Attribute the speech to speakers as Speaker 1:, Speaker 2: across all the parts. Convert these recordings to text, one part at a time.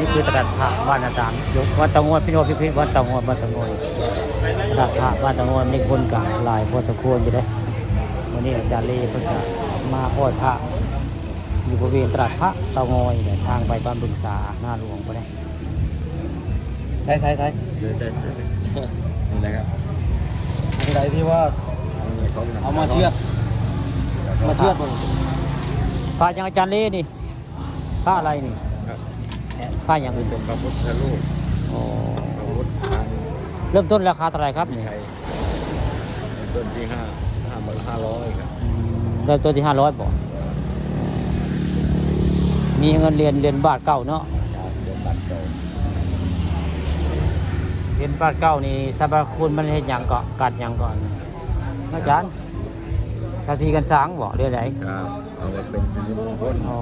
Speaker 1: นี่คือตลาดพระบ้านอาจารย์ยกวัดเตางอยพี่น้องพี่วัดเตางอยบ้านเตางอยตลาดพระบ้านเตางอยมีคนกะหลายพอสมควรอยู่เด้วันนี้อาจารย์เล่เพิ่นก็มาอ้อยพระอยู่บริเวณตลาดพระเตางอยเนี่ยทางไปบ้านบึงสาหน้าหลวงไปได้ใช่
Speaker 2: นี่นะครับ
Speaker 1: อะไรที่ว่าเอามาเชือดพระยังอาจารย์เล่นี่พระอะไรนี่พระอย่างอื่น
Speaker 2: เป็นพระพุทธรูป
Speaker 1: อ๋อ
Speaker 2: พระพุทธทาง
Speaker 1: เริ่มต้นราคาเท่าไหร่ครับนี่
Speaker 2: ไทยต้นที่500ครับ
Speaker 1: เริ่มต้นที่500บ่มีเงินเรียนบาทเก่าเนาะ
Speaker 2: เดือนบัตรเก่า
Speaker 1: เรียนบาทเก่านี่สรรพคุณมันเฮ็ดหยังเกาะกัดหยังก่อนอาจารย์กะทีกันสร้างบ่เรื่องไหน
Speaker 2: ครับเอาไว้เป็นสิริมงคล
Speaker 1: อ๋อ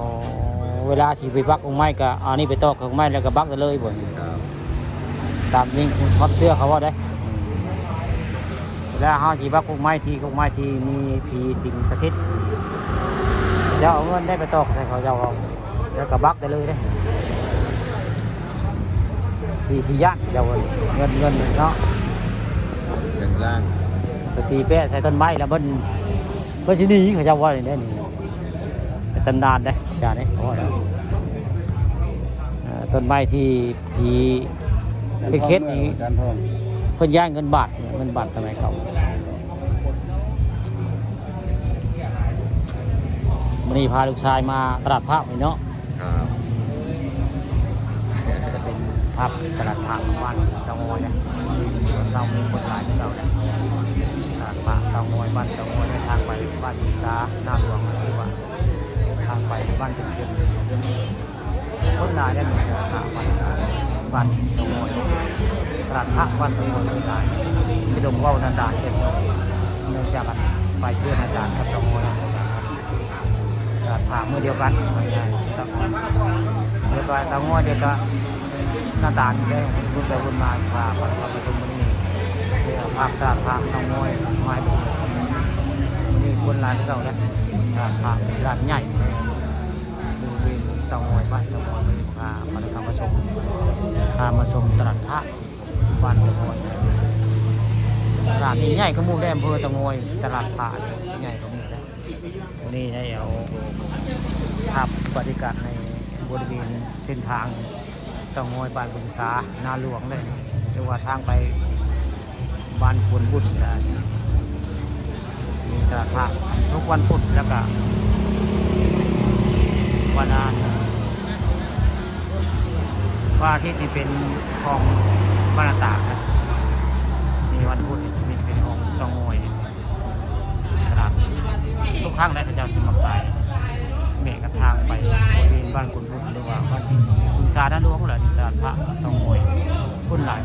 Speaker 1: เวลาสิไปบักองค์ไม้ก็เอานี่ไปตอกองค์ไม้แล้วก็บักได้เลยบ่
Speaker 2: ครับ
Speaker 1: ตามนี่ความเชื่อเขาว่าได้เวลาเฮาสิบักองค์ไม้ที่มีผีสิงสถิตเจ้าเอาเงินได้ไปตอกใส่เขาเจ้าเอาแล้วก็บักได้เลยเด้ผีสิยะเจ้าเงินเนาะ
Speaker 2: เป็นร่าง
Speaker 1: ไปตีแปะใส่ต้นไม้แล้วมันสิหนีเขาเจ้าว่าอย่างนี้นี่เป็นตำนานได้อาจารย์นี่เขาว่าต้นไม้ที่ผีเป็นเคสนี้
Speaker 2: การทอง
Speaker 1: เพิ่นย่างเงินบาทเนี่ยเงินบาทสมัยเก่าวันนี้พาลูกชายมาตลาดพระไปเนาะ
Speaker 2: ครับ
Speaker 1: เป็นภาพตลาดพระบ้านเตางอยเนี่ยเศร้ามีคนหลายที่เก่าเนี่ยตลาดพระเตางอยบ้านเตางอยทางไปบ้านศาหน้าหลวงที่ว่าทางไปบ้านจุดเด่นคนหลายได้เหมือนกันทางไปบ้านเตางอยตลาดพระบ้านเตางอยคนหลายที่ดงว่าวนันดาเห็นเนื่องจากกันไปเพื่อนอาจารย์กับเตางอยตลาดพระมือเดียวกันไม่ได้ครับเดียวกันเตางอยเดียวกันหน้าตาดีได้รุ่นไปรุ่นมาพาไปประชุมวันนี้เดี๋ยวภาพตลาดพระเตางอยไม้บุกวันนี้คนหลายที่เก่าเลยตลาดพระตลาดใหญ่ดูวินเตางอยบ้านเตางอยพามาชมตลาดพระบ้านเตางอยตลาดนี้ใหญ่ก็มุ่งได้อำเภอเตางอยตลาดพระใหญ่ก็มุ่งได้วันนี้ได้เอาภาพบรรยากาศในบริเวณเส้นทางเตางอยบ้านบึงสานาหลวงเลยหรือว่าทางไปบ้านควรบุญได้มีตลาดพระทุกวันพุธแล้วก็วันอาทิตย์ว่าที่ที่เป็นของบ้านตากนะมีวันพุธชีวิตเป็นของเตางอยตลาดทุกครั้งได้พระเจ้าจะมาขายเมฆกับทางไปบริเวณบ้านควรบุญหรือว่าบ้านบึงสานาหลวงแหละตลาดพระเตางอยคนหลาย